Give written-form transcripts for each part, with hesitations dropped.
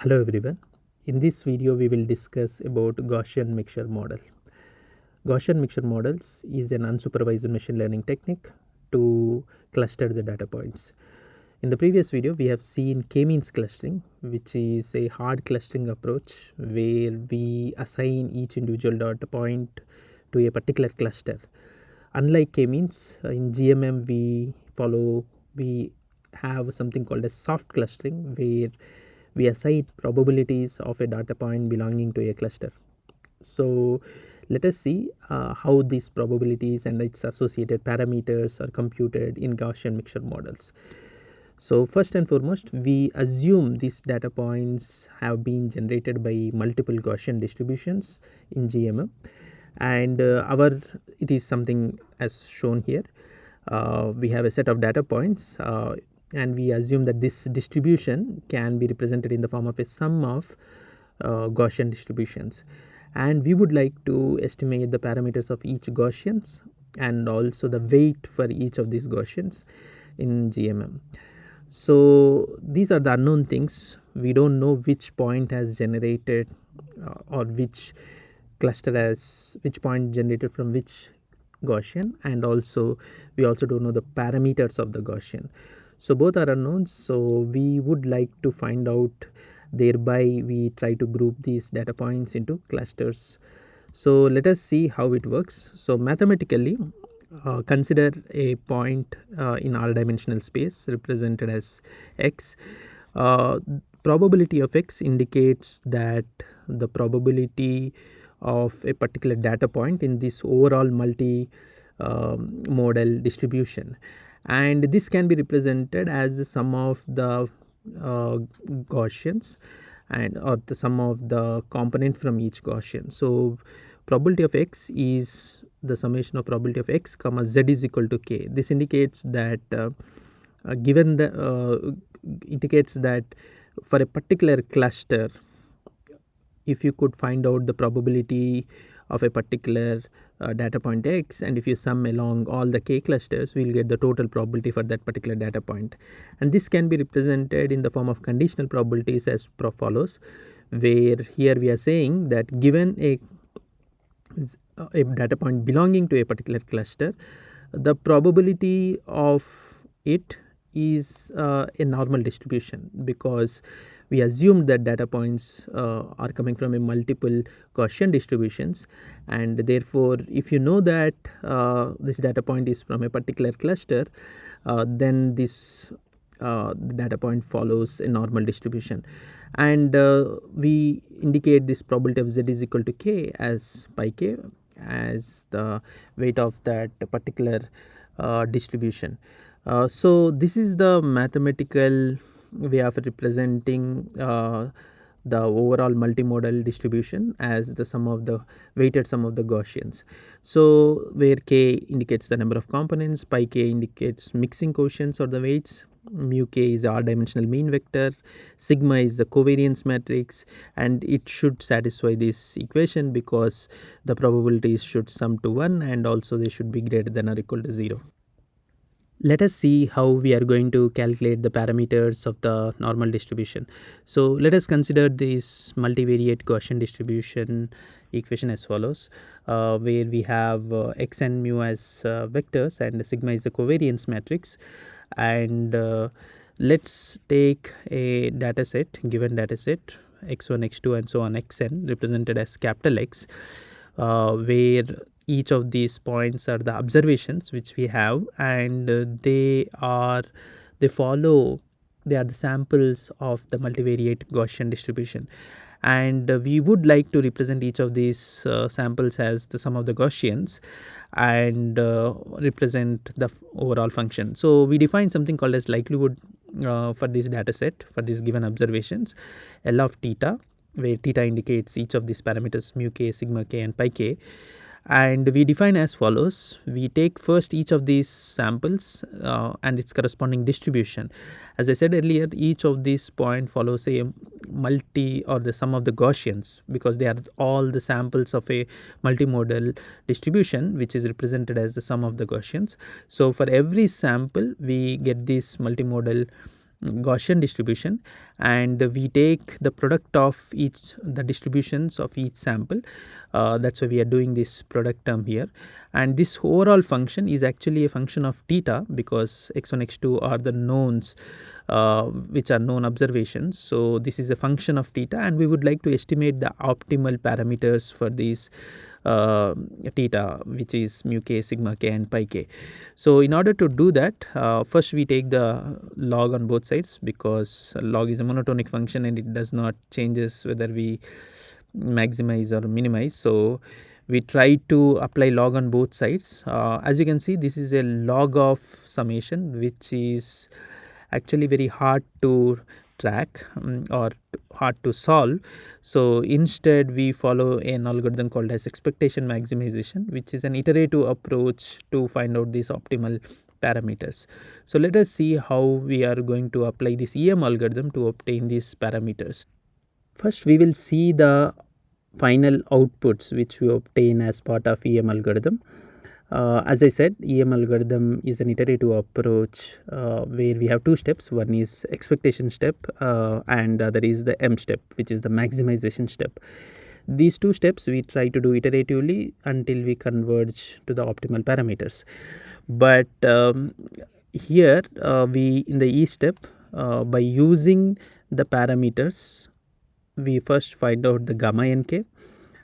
Hello everyone. In this video we will discuss about Gaussian mixture model. Gaussian mixture models is an unsupervised machine learning technique to cluster the data points. In the previous video we have seen k-means clustering, which is a hard clustering approach where we assign each individual data point to a particular cluster. Unlike k-means, in GMM we have something called as soft clustering, where we assign probabilities of a data point belonging to a cluster. So let us see how these probabilities and its associated parameters are computed in Gaussian mixture models. So first and foremost, we assume these data points have been generated by multiple Gaussian distributions in GMM, and it is something as shown here. We have a set of data points, and we assume that this distribution can be represented in the form of a sum of Gaussian distributions, and we would like to estimate the parameters of each Gaussians and also the weight for each of these Gaussians in GMM. So these are the unknown things. We don't know which point has generated or which cluster has which point generated from which Gaussian, and also we also don't know the parameters of the Gaussian. So both are unknowns, so we would like to find out. Thereby we try to group these data points into clusters. So let us see how it works. So mathematically, consider a point in r-dimensional space represented as x. Probability of x indicates that the probability of a particular data point in this overall multi-modal distribution, and this can be represented as the sum of the Gaussians or the sum of the component from each Gaussian. So probability of x is the summation of probability of x comma z is equal to k. This indicates that for a particular cluster, if you could find out the probability of a particular data point x, and if you sum along all the k clusters, we will get the total probability for that particular data point. And this can be represented in the form of conditional probabilities as follows, where here we are saying that given a data point belonging to a particular cluster, the probability of it is a normal distribution, because we assumed that data points are coming from a multiple Gaussian distributions, and therefore if you know that this data point is from a particular cluster, then this data point follows a normal distribution, and we indicate this probability of z is equal to k as pi k as the weight of that particular distribution. So this is the mathematical way of representing the overall multimodal distribution as the weighted sum of the Gaussians. So where k indicates the number of components, pi k indicates mixing coefficients or the weights, mu k is r-dimensional mean vector, sigma is the covariance matrix, and it should satisfy this equation because the probabilities should sum to 1 and also they should be greater than or equal to 0. Let us see how we are going to calculate the parameters of the normal distribution. So let us consider this multivariate Gaussian distribution equation as follows, where we have x and mu as vectors and sigma is the covariance matrix, and let's take a data set, given data set x1, x2 and so on xn represented as capital X, where each of these points are the observations which we have, and they are the samples of the multivariate Gaussian distribution, and we would like to represent each of these samples as the sum of the Gaussians and represent the overall function. So we define something called as likelihood for this data set, for these given observations, L of theta, where theta indicates each of these parameters mu k, sigma k and pi k, and we define as follows. We take first each of these samples and its corresponding distribution. As I said earlier, each of these point follows a multi or the sum of the Gaussians, because they are all the samples of a multimodal distribution which is represented as the sum of the Gaussians. So for every sample we get this multimodal Gaussian distribution, and we take the product of the distributions of each sample. That's why we are doing this product term here, and this overall function is actually a function of theta, because x1 x2 are the knowns, which are known observations. So this is a function of theta, and we would like to estimate the optimal parameters for these theta, which is mu k, sigma k, and pi k. So in order to do that, first we take the log on both sides, because log is a monotonic function and it does not changes whether we maximize or minimize. So we try to apply log on both sides. As you can see, this is a log of summation, which is actually very hard to track or hard to solve. So instead we follow an algorithm called as expectation maximization, which is an iterative approach to find out these optimal parameters. So let us see how we are going to apply this EM algorithm to obtain these parameters. First we will see the final outputs which we obtain as part of EM algorithm. As I said, EM algorithm is an iterative approach where we have two steps. One is expectation step and the other is the M step, which is the maximization step. These two steps we try to do iteratively until we converge to the optimal parameters. But here we in the E step, by using the parameters, we first find out the gamma nk,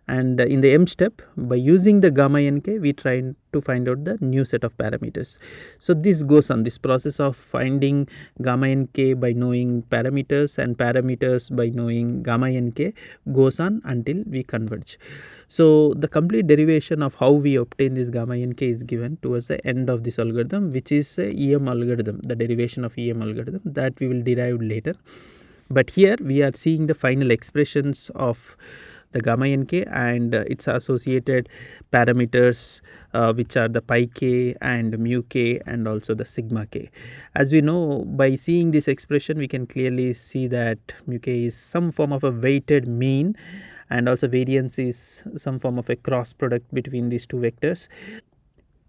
and in the M step, by using the gamma nk, we try to find out the new set of parameters. So this goes on, this process of finding gamma nk by knowing parameters and parameters by knowing gamma nk goes on until we converge. So the complete derivation of how we obtain this gamma nk is given towards the end of this algorithm, which is a EM algorithm, the derivation of EM algorithm that we will derive later. But here we are seeing the final expressions of the gamma nk and its associated parameters, which are the pi k and mu k and also the sigma k. As we know, by seeing this expression, we can clearly see that mu k is some form of a weighted mean, and also variance is some form of a cross product between these two vectors.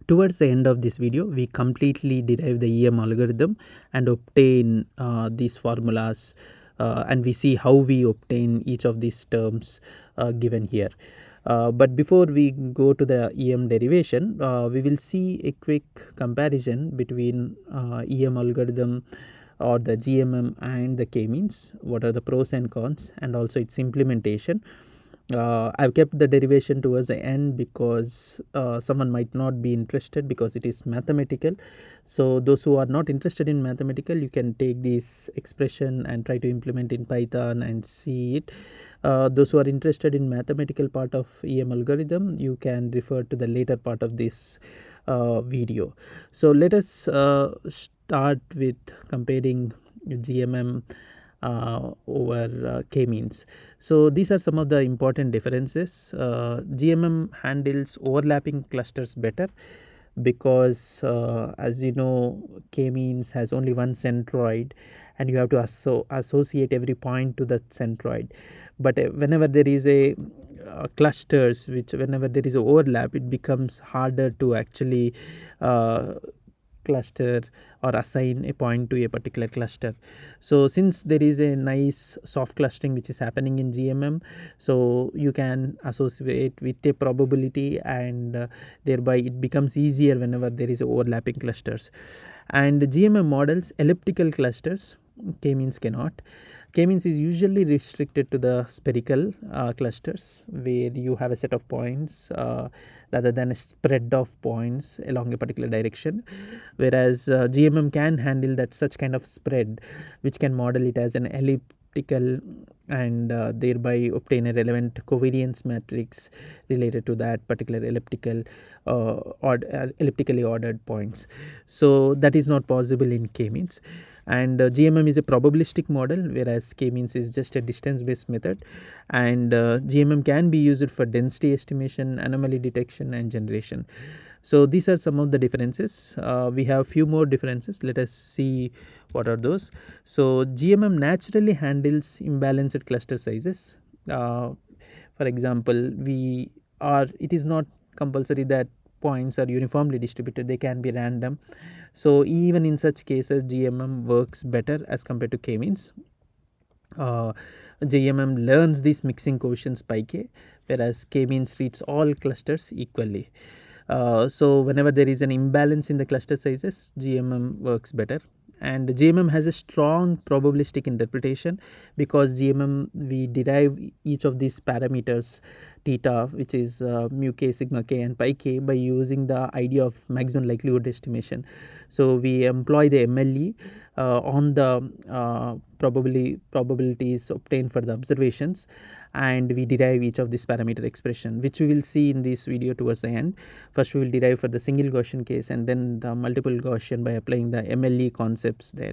Towards the end of this video, we completely derive the EM algorithm and obtain these formulas, and we see how we obtain each of these terms given here. But before we go to the EM derivation, we will see a quick comparison between EM algorithm or the GMM and the k-means. What are the pros and cons, and also its implementation. I've kept the derivation towards the end because someone might not be interested because it is mathematical. So those who are not interested in mathematical, you can take this expression and try to implement in Python and see it. Those who are interested in mathematical part of EM algorithm, you can refer to the later part of this video. So let us start with comparing GMM over k-means. So these are some of the important differences. GMM handles overlapping clusters better because as you know, k-means has only one centroid and you have to associate every point to the centroid. But whenever there is a clusters, whenever there is a overlap, it becomes harder to actually cluster or assign a point to a particular cluster. So since there is a nice soft clustering which is happening in GMM, so you can associate with a probability, and thereby it becomes easier whenever there is overlapping clusters. And GMM models elliptical clusters, k-means cannot. K-means is usually restricted to the spherical clusters where you have a set of points rather than a spread of points along a particular direction, whereas GMM can handle that such kind of spread, which can model it as an elliptical and thereby obtain a relevant covariance matrix related to that particular elliptically ordered points. So that is not possible in k-means. And GMM is a probabilistic model, whereas k-means is just a distance based method, and GMM can be used for density estimation, anomaly detection and generation. So these are some of the differences. We have few more differences. Let us see what are those. So GMM naturally handles imbalanced cluster sizes. For example, it is not compulsory that points are uniformly distributed, they can be random. So even in such cases, GMM works better as compared to k-means. GMM learns these mixing coefficients by k, whereas k-means treats all clusters equally. So whenever there is an imbalance in the cluster sizes, GMM works better. And GMM has a strong probabilistic interpretation, because GMM, we derive each of these parameters theta, which is mu k, sigma k and pi k, by using the idea of maximum likelihood estimation. So we employ the MLE on the probabilities obtained for the observations, and we derive each of these parameter expression, which we will see in this video towards the end. First we will derive for the single Gaussian case, and then the multiple Gaussian by applying the MLE concepts there.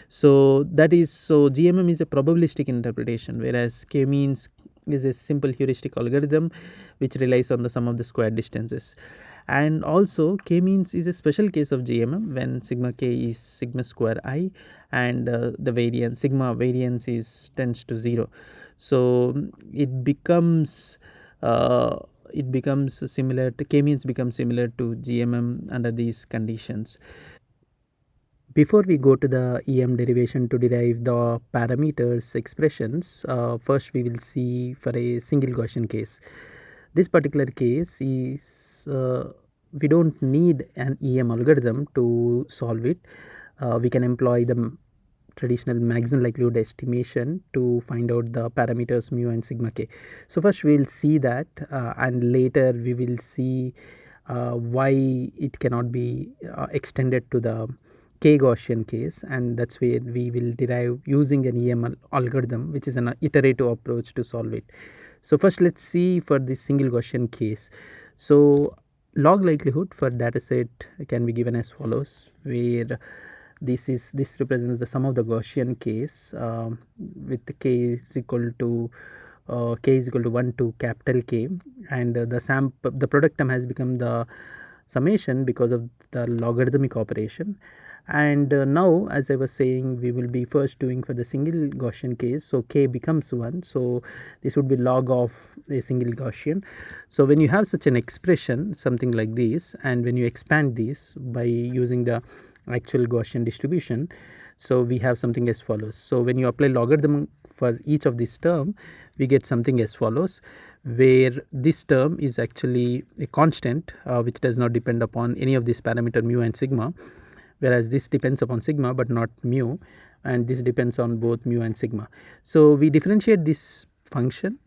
So that is, so GMM is a probabilistic interpretation, whereas k-means is a simple heuristic algorithm which relies on the sum of the square distances. And also k-means is a special case of GMM when sigma k is sigma square I, and the variance, sigma variance is tends to 0. So it becomes similar to k-means, becomes similar to GMM under these conditions. Before we go to the EM derivation to derive the parameters expressions, first we will see for a single Gaussian case. This particular case is, we don't need an EM algorithm to solve it. We can employ the traditional maximum likelihood estimation to find out the parameters mu and sigma k. So first we will see that, and later we will see why it cannot be extended to the k Gaussian case, and that's where we will derive using an EM algorithm, which is an iterative approach to solve it. So first let's see for this single Gaussian case. So log likelihood for dataset can be given as follows, where this represents the sum of the Gaussian case with k is equal to 1 to capital K, and the product term has become the summation because of the logarithmic operation. And now, as I was saying, we will be first doing for the single Gaussian case, so k becomes 1, so this would be log of a single Gaussian. So when you have such an expression, something like this, and when you expand this by using the actual Gaussian distribution, so we have something as follows. So when you apply logarithm for each of this term, we get something as follows, where this term is actually a constant which does not depend upon any of these parameter mu and sigma, whereas this depends upon sigma but not mu, and this depends on both mu and sigma. So we differentiate this function,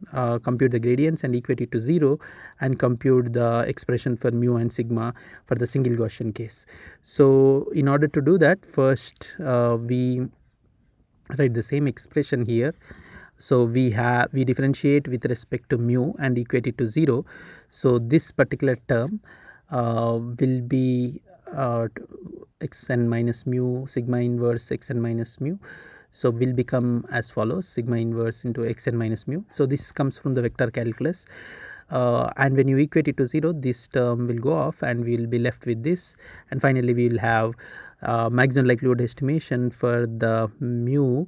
compute the gradients and equate it to 0, and compute the expression for mu and sigma for the single Gaussian case. So in order to do that, first we write the same expression here. So we differentiate with respect to mu and equate it to 0. So this particular term will be xn minus mu sigma inverse xn minus mu. So will become as follows, sigma inverse into xn minus mu. So this comes from the vector calculus, and when you equate it to 0, this term will go off and we will be left with this, and finally we will have maximum likelihood estimation for the mu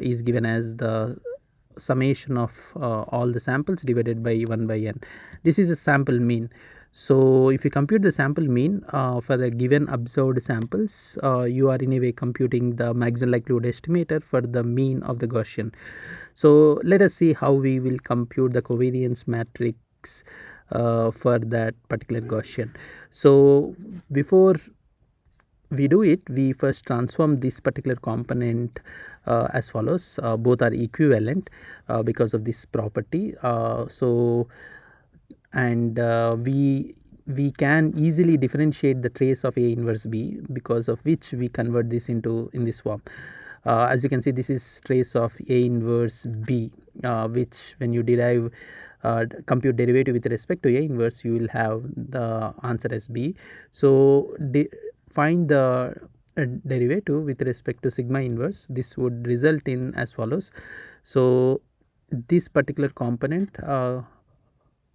is given as the summation of all the samples divided by 1 by n. This is a sample mean. So if you compute the sample mean for the given observed samples, you are in a way computing the maximum likelihood estimator for the mean of the Gaussian. So let us see how we will compute the covariance matrix for that particular Gaussian. So before we do it, we first transform this particular component as follows. Both are equivalent because of this property. We can easily differentiate the trace of A inverse B, because of which we convert this into in this form. As you can see, this is trace of A inverse B, which when you derive compute derivative with respect to A inverse, you will have the answer as B. So find the derivative with respect to sigma inverse. This would result in as follows. So this particular component,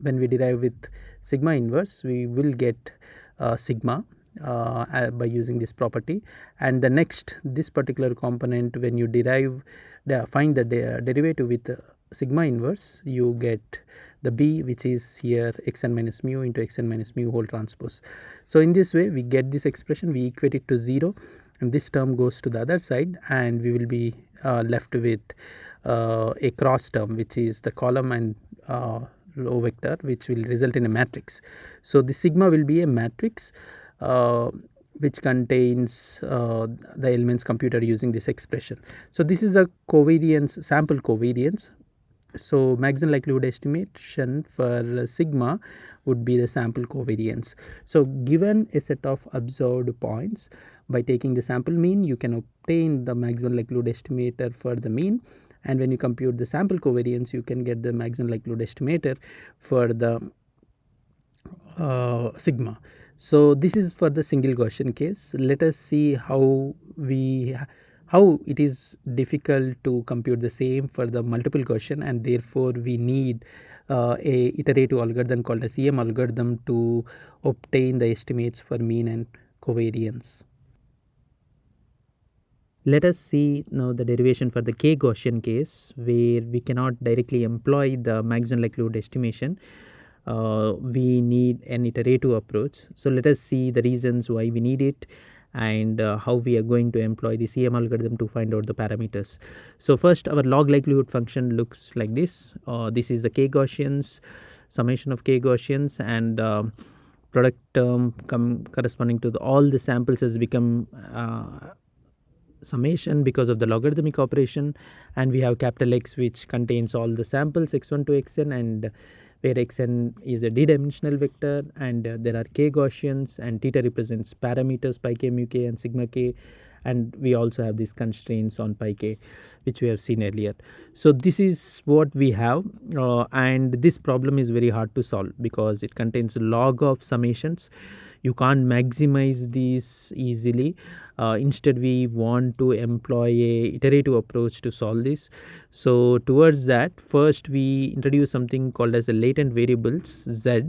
when we derive with sigma inverse, we will get sigma by using this property, and the next, this particular component, when you find the derivative with sigma inverse, you get the B, which is here xn minus mu into xn minus mu whole transpose. So in this way we get this expression, we equate it to 0, and this term goes to the other side, and we will be left with a cross term, which is the column and row vector, which will result in a matrix. So the sigma will be a matrix which contains the elements computed using this expression. So this is the covariance, sample covariance. So maximum likelihood estimation for sigma would be the sample covariance. So given a set of observed points, by taking the sample mean, you can obtain the maximum likelihood estimator for the mean, and when you compute the sample covariance, you can get the maximum likelihood estimator for the sigma. So this is for the single Gaussian case. Let us see how it is difficult to compute the same for the multiple Gaussian, and therefore we need a iterative algorithm called as EM algorithm to obtain the estimates for mean and covariance. Let us see now the derivation for the K Gaussian case, where we cannot directly employ the maximum likelihood estimation. We need an iterative approach. So let us see the reasons why we need it, and how we are going to employ the CM algorithm to find out the parameters. So first, our log likelihood function looks like this. This is the K Gaussians, summation of K Gaussians, and product term corresponding to all the samples has become summation because of the logarithmic operation, and we have capital X, which contains all the samples x1 to xn, and where xn is a d-dimensional vector, and there are K Gaussians, and theta represents parameters pi k, mu k, and sigma k, and we also have these constraints on pi k, which we have seen earlier. So this is what we have, and this problem is very hard to solve because it contains log of summations. You can't maximize these easily. Instead, we want to employ a iterative approach to solve this. So towards that, first we introduce something called as the latent variables z,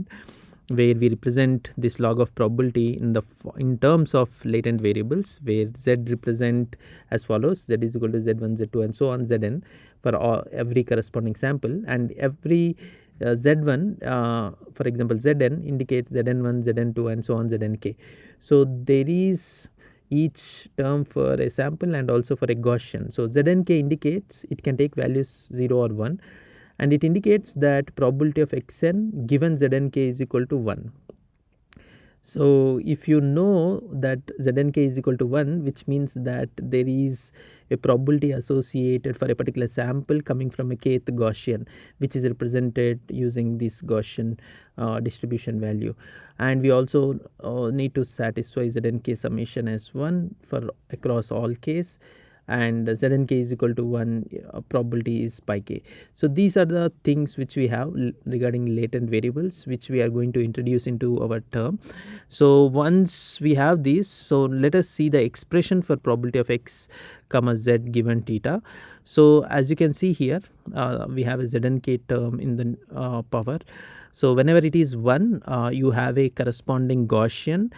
where we represent this log of probability in terms of latent variables, where z represent as follows: z is equal to z1, z2, and so on, zn for every corresponding sample, and every z1, for example zn, indicates zn1, zn2, and so on, znk. So there is each term for a sample and also for a Gaussian. So znk indicates it can take values 0 or 1, and it indicates that probability of xn given znk is equal to 1. So if you know that znk is equal to 1, which means that there is a probability associated for a particular sample coming from a kth Gaussian, which is represented using this Gaussian distribution value. And we also need to satisfy znk summation as 1 for across all case, and znk is equal to 1, probability is pi k. So these are the things which we have regarding latent variables, which we are going to introduce into our term. So once we have this, so let us see the expression for probability of x comma z given theta. So as you can see here, we have a znk term in the power. So whenever it is 1, you have a corresponding Gaussian.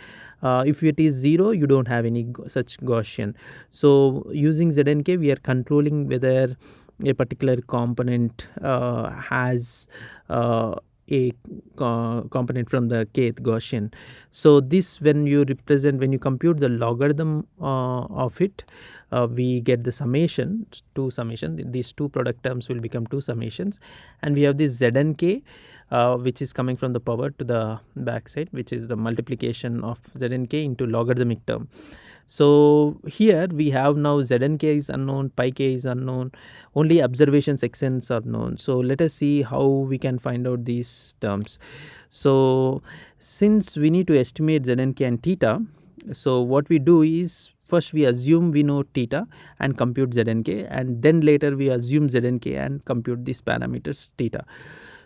If it is 0, you don't have any such Gaussian. So using znk, we are controlling whether a particular component has a component from the kth Gaussian. So this, when you compute the logarithm of it, we get the summation, two summation. These two product terms will become two summations, and we have this znk, which is coming from the power to the backside, which is the multiplication of znk into logarithmic term. So here we have now znk is unknown, pi k is unknown, only observations xn's are known. So let us see how we can find out these terms. So since we need to estimate znk and theta, so what we do is first we assume we know theta and compute znk, and then later we assume znk and compute these parameters theta.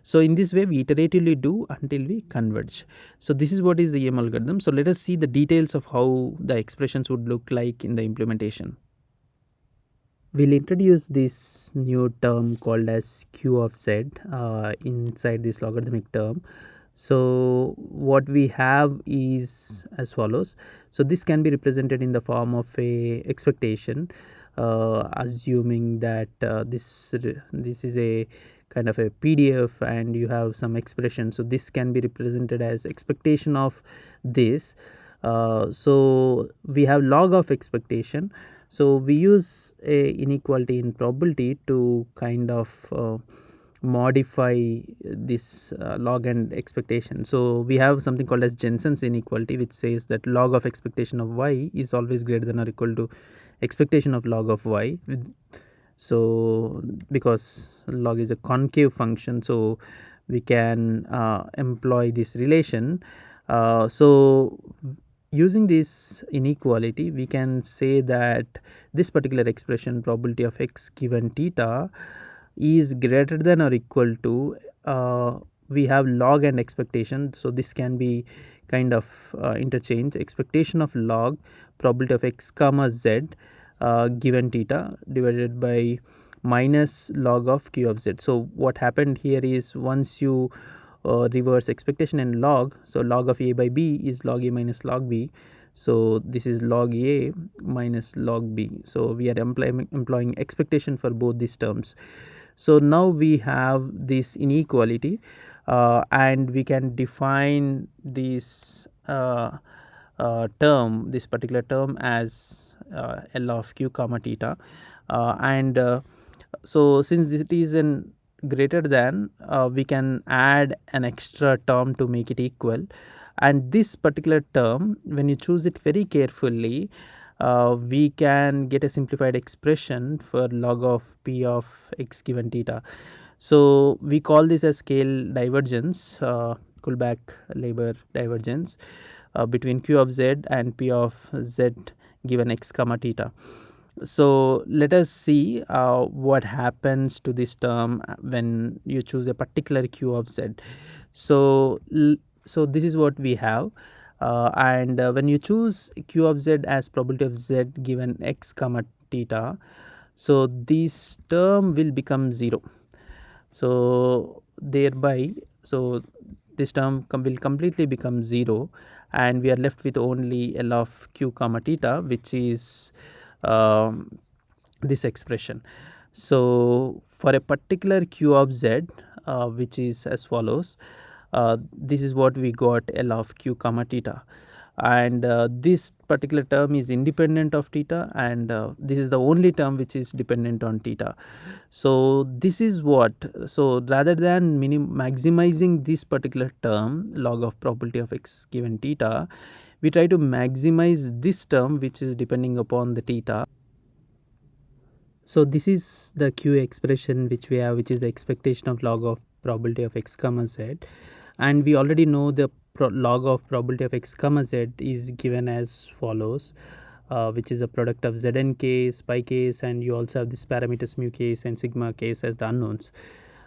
So in this way we iteratively do until we converge. So this is what is the EM algorithm. So let us see the details of how the expressions would look like in the implementation. We'll introduce this new term called as q of z inside this logarithmic term. So what we have is as follows. So this can be represented in the form of a expectation. assuming that this is a kind of a PDF and you have some expression. So this can be represented as expectation of this. So we have log of expectation. So we use a inequality in probability to kind of modify this log and expectation. So we have something called as Jensen's inequality, which says that log of expectation of y is always greater than or equal to expectation of log of y. So because log is a concave function, so we can employ this relation. So using this inequality, we can say that this particular expression, probability of x given theta, is greater than or equal to we have log and expectation. So this can be kind of interchange, expectation of log probability of x comma z given theta divided by minus log of q of z. So what happened here is, once you reverse expectation and log, so log of a by b is log a minus log b. So this is log a minus log b. So we are employing expectation for both these terms. So now we have this inequality and we can define this term, this particular term, as L of q comma theta, and so since it is an greater than, we can add an extra term to make it equal. And this particular term, when you choose it very carefully, we can get a simplified expression for log of p of x given theta. So we call this as scale divergence, Kullback-Leibler divergence between q of z and p of z given x comma theta. So let us see what happens to this term when you choose a particular q of z. So this is what we have, and when you choose q of z as probability of z given x comma theta, so this term will become 0. So thereby, so this term will completely become 0, and we are left with only L of q comma theta, which is this expression. So for a particular q of z, which is as follows, this is what we got, L of q comma theta, and this particular term is independent of theta, and this is the only term which is dependent on theta. So this is what, so rather than maximizing this particular term, log of probability of x given theta, we try to maximize this term which is depending upon the theta. So this is the q expression which we have, which is the expectation of log of probability of x comma z, and we already know the log of probability of x comma z is given as follows, which is a product of zn case, pi case, and you also have this parameters mu case and sigma case as the unknowns.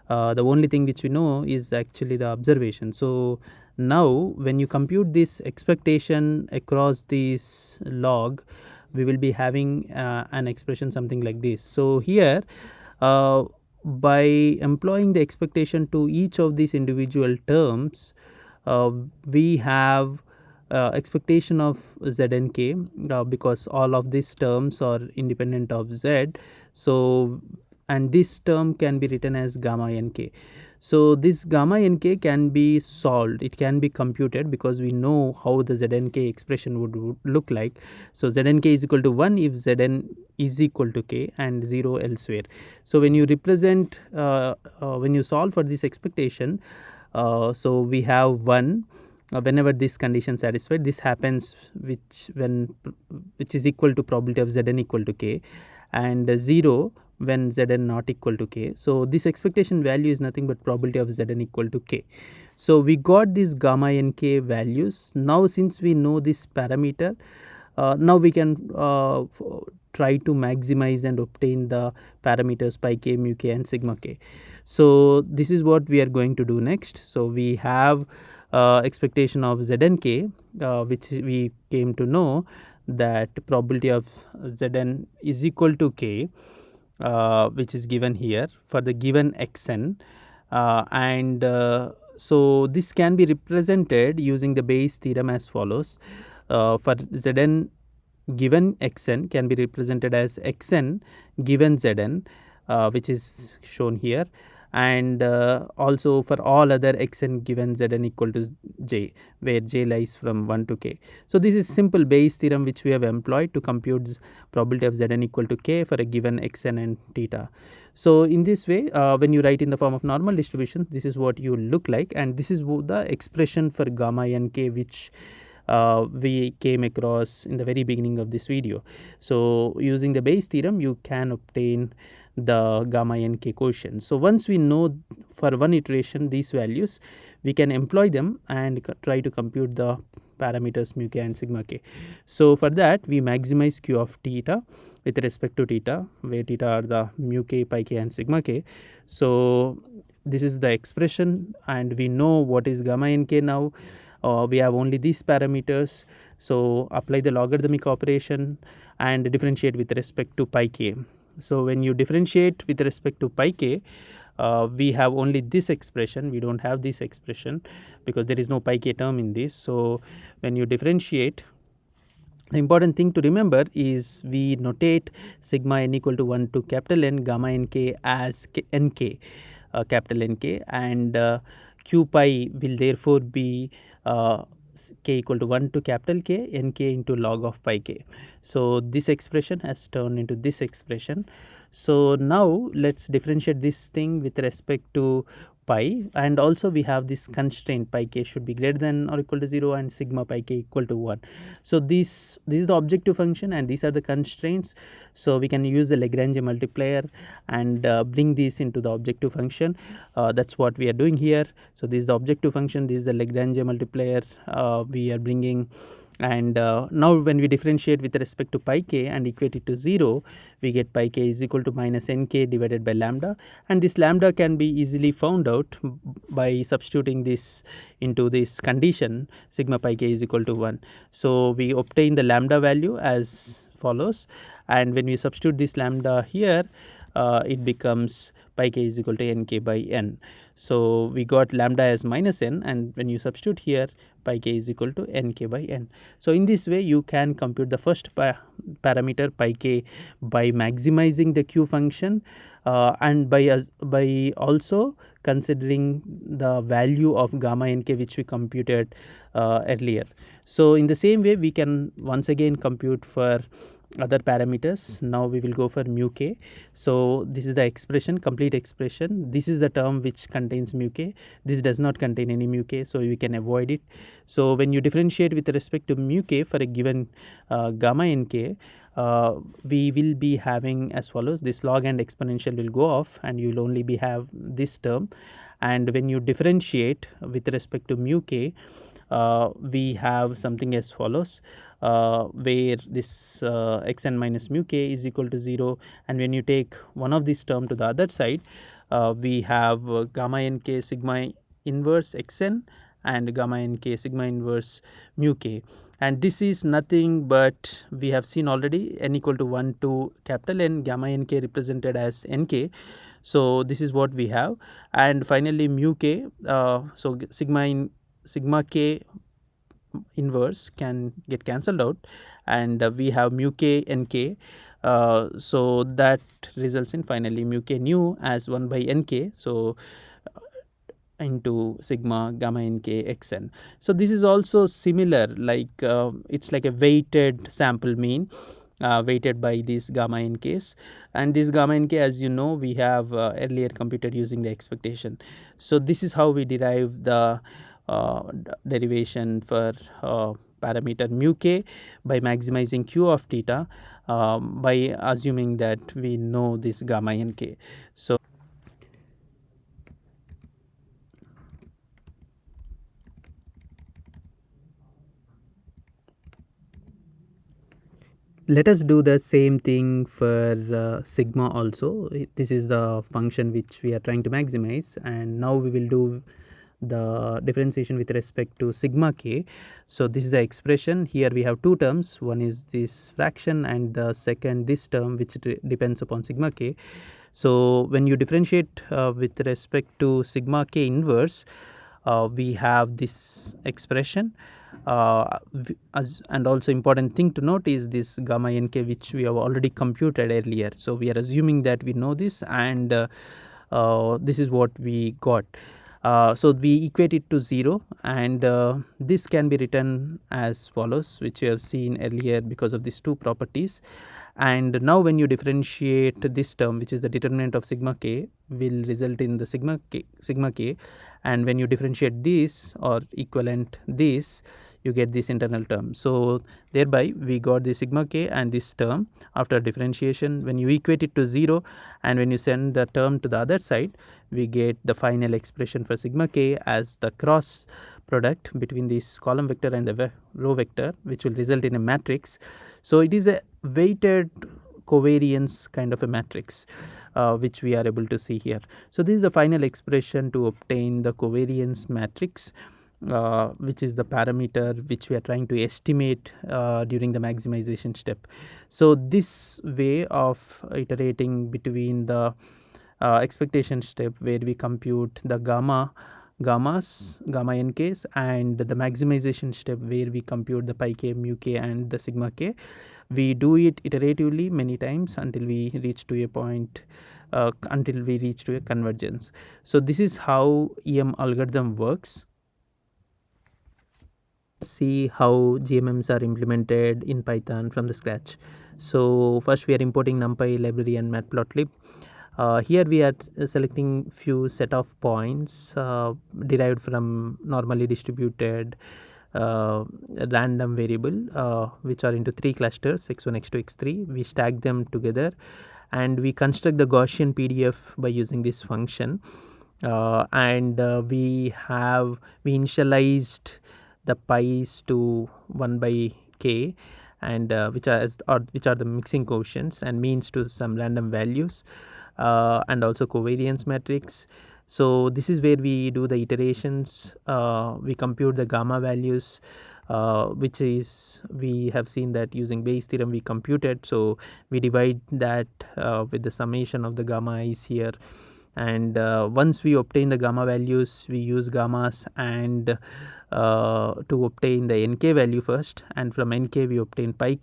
The only thing which we know is actually the observation. So now when you compute this expectation across this log, we will be having an expression something like this. So here, by employing the expectation to each of these individual terms, we have expectation of znk, because all of these terms are independent of z. So, and this term can be written as gamma nk. So this gamma nk can be solved, it can be computed, because we know how the znk expression would look like. So znk is equal to 1 if zn is equal to k and 0 elsewhere. So when you represent, when you solve for this expectation, so we have 1 whenever this condition satisfied. This happens which is equal to probability of zn equal to k, and 0 when zn not equal to k. So this expectation value is nothing but probability of zn equal to k. So we got these gamma nk values. Now since we know this parameter, now we can try to maximize and obtain the parameters pi k, mu k, and sigma k. So this is what we are going to do next. So we have expectation of znk, which we came to know that probability of zn is equal to k, which is given here for the given xn, and so this can be represented using the Bayes theorem as follows. For zn given xn can be represented as xn given zn, which is shown here, and also for all other xn given zn equal to j, where j lies from 1 to k. So this is simple Bayes theorem which we have employed to compute probability of zn equal to k for a given xn and theta. So in this way, when you write in the form of normal distribution, this is what you look like, and this is the expression for gamma n k which we came across in the very beginning of this video. So using the Bayes theorem, you can obtain the gamma n k quotient. So once we know for one iteration these values, we can employ them and try to compute the parameters mu k and sigma k. So for that, we maximize q of theta with respect to theta, where theta are the mu k, pi k and sigma k. So this is the expression, and we know what is gamma n k now. We have only these parameters, so apply the logarithmic operation and differentiate with respect to pi k. So when you differentiate with respect to pi k, we have only this expression, we don't have this expression because there is no pi k term in this. So when you differentiate, the important thing to remember is we notate sigma n equal to 1 to capital N, gamma n k as nk, capital Nk, and q pi will therefore be k equal to 1 to capital K, nk into log of pi k. So this expression has turned into this expression. So now let's differentiate this thing with respect to pi, and also we have this constraint pi k should be greater than or equal to 0 and sigma pi k equal to 1. So this is the objective function and these are the constraints. So we can use the Lagrange multiplier and bring this into the objective function. That's what we are doing here. So this is the objective function, this is the Lagrange multiplier we are bringing, and now when we differentiate with respect to pi k and equate it to 0, we get pi k is equal to minus nk divided by lambda, and this lambda can be easily found out by substituting this into this condition sigma pi k is equal to 1. So we obtain the lambda value as follows, and when we substitute this lambda here, it becomes pi k is equal to nk by n. So we got lambda as minus n, and when you substitute here, pi k is equal to nk by n. So in this way, you can compute the first parameter pi k by maximizing the q function and by also considering the value of gamma nk which we computed earlier. So in the same way, we can once again compute for other parameters. Now we will go for mu k. So this is the expression, complete expression. This is the term which contains mu k. This does not contain any mu k, so we can avoid it. So when you differentiate with respect to mu k for a given gamma nk, we will be having as follows: this log and exponential will go off and you will only be have this term. And when you differentiate with respect to mu k, we have something as follows, where this xn minus mu k is equal to 0, and when you take one of this term to the other side, we have gamma nk sigma inverse xn and gamma nk sigma inverse mu k, and this is nothing but we have seen already n equal to 1 to capital N, gamma nk represented as nk. So this is what we have, and finally mu k, so sigma k inverse can get cancelled out, and we have mu k nk, so that results in finally mu k nu as 1 by nk, so into sigma gamma nk xn. So this is also similar, like it's like a weighted sample mean, weighted by this gamma nks, and this gamma nk, as you know, we have earlier computed using the expectation. So this is how we derive the derivation for parameter mu k by maximizing q of theta by assuming that we know this gamma nk. So let us do the same thing for sigma also. This is the function which we are trying to maximize, and now we will do the differentiation with respect to sigma k. So this is the expression. Here we have two terms, one is this fraction and the second this term which depends upon sigma k. So when you differentiate with respect to sigma k inverse, we have this expression. And also important thing to note is this gamma nk, which we have already computed earlier. So we are assuming that we know this, and this is what we got. So we equate it to 0, and this can be written as follows, which we have seen earlier because of these two properties. And now when you differentiate this term, which is the determinant of sigma k, will result in the sigma k, and when you differentiate this or equivalent this, you get this internal term. So thereby we got the sigma k and this term after differentiation. When you equate it to 0 and when you send the term to the other side, we get the final expression for sigma k as the cross product between this column vector and the row vector, which will result in a matrix. So it is a weighted covariance kind of a matrix, which we are able to see here. So this is the final expression to obtain the covariance matrix, which is the parameter which we are trying to estimate during the maximization step. So this way of iterating between the expectation step, where we compute the gamma nks, and the maximization step where we compute the pi k, mu k, and the sigma k, we do it iteratively many times until we reach to a point, until we reach to a convergence. So this is how EM algorithm works. See how GMMs are implemented in Python from the scratch. So first we are importing NumPy library and matplotlib. Here we are selecting few set of points derived from normally distributed random variable, which are into 3 clusters, x1, x2, x3. We stack them together and we construct the Gaussian PDF by using this function. And we initialized the pi's to 1 by k, and which are the mixing coefficients, and means to some random values, and also covariance matrix. So this is where we do the iterations. We compute the gamma values, which is, we have seen that using Bayes theorem we computed. So we divide that with the summation of the gamma i's here, and once we obtain the gamma values, we use gammas and to obtain the nk value first, and from nk we obtain pi,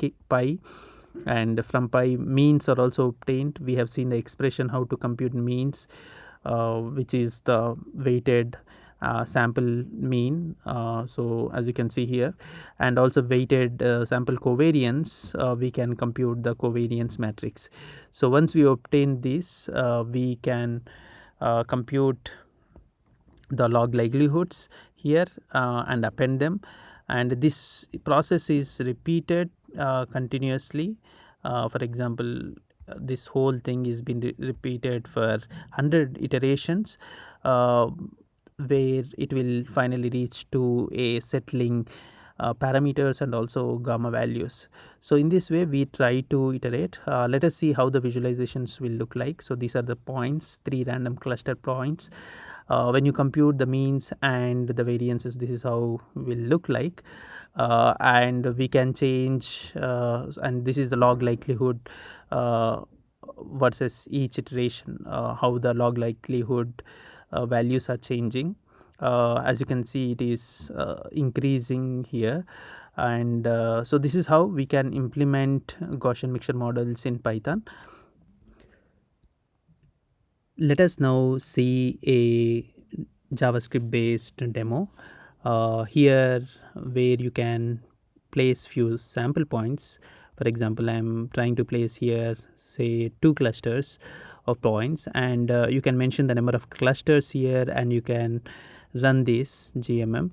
and from pi means are also obtained. We have seen the expression how to compute means, which is the weighted sample mean, so as you can see here, and also weighted sample covariance, we can compute the covariance matrix. So once we obtain this, we can compute the log likelihoods here and append them, and this process is repeated continuously. For example, this whole thing is been repeated for 100 iterations, where it will finally reach to a settling parameters and also gamma values. So in this way we try to iterate. Let us see how the visualizations will look like. So these are the points, 3 random cluster points. When you compute the means and the variances, this is how will look like, and we can change, and this is the log likelihood versus each iteration, how the log likelihood values are changing. As you can see, it is increasing here, and so this is how we can implement Gaussian mixture models in Python. Let us now see a JavaScript based demo here, where you can place few sample points. For example, I am trying to place here say 2 clusters of points, and you can mention the number of clusters here, and you can run this GMM.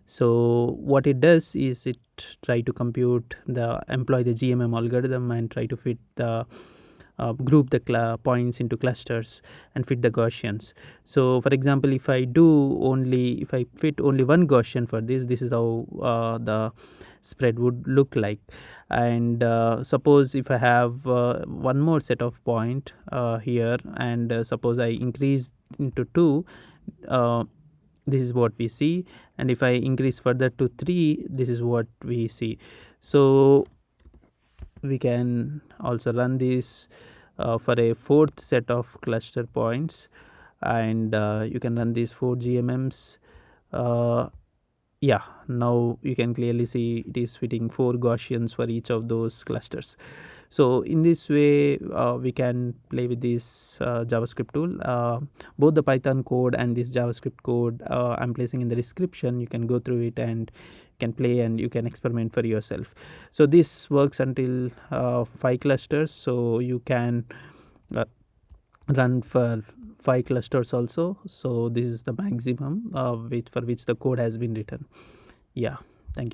So what it does is it try to employ the GMM algorithm and try to fit the group the points into clusters and fit the Gaussians. So for example, if I fit only one Gaussian for this is how the spread would look like. And suppose if I have one more set of point here, and suppose I increase into 2, this is what we see, and if I increase further to 3, this is what we see. So we can also run this for a 4th set of cluster points, and you can run these 4 GMMs Yeah, now you can clearly see it is fitting 4 Gaussians for each of those clusters. So in this way we can play with this JavaScript tool. Both the Python code and this JavaScript code I'm placing in the description. You can go through it and can play and you can experiment for yourself. So this works until 5 clusters, so you can run for 5 clusters also. So this is the maximum for which the code has been written. Yeah.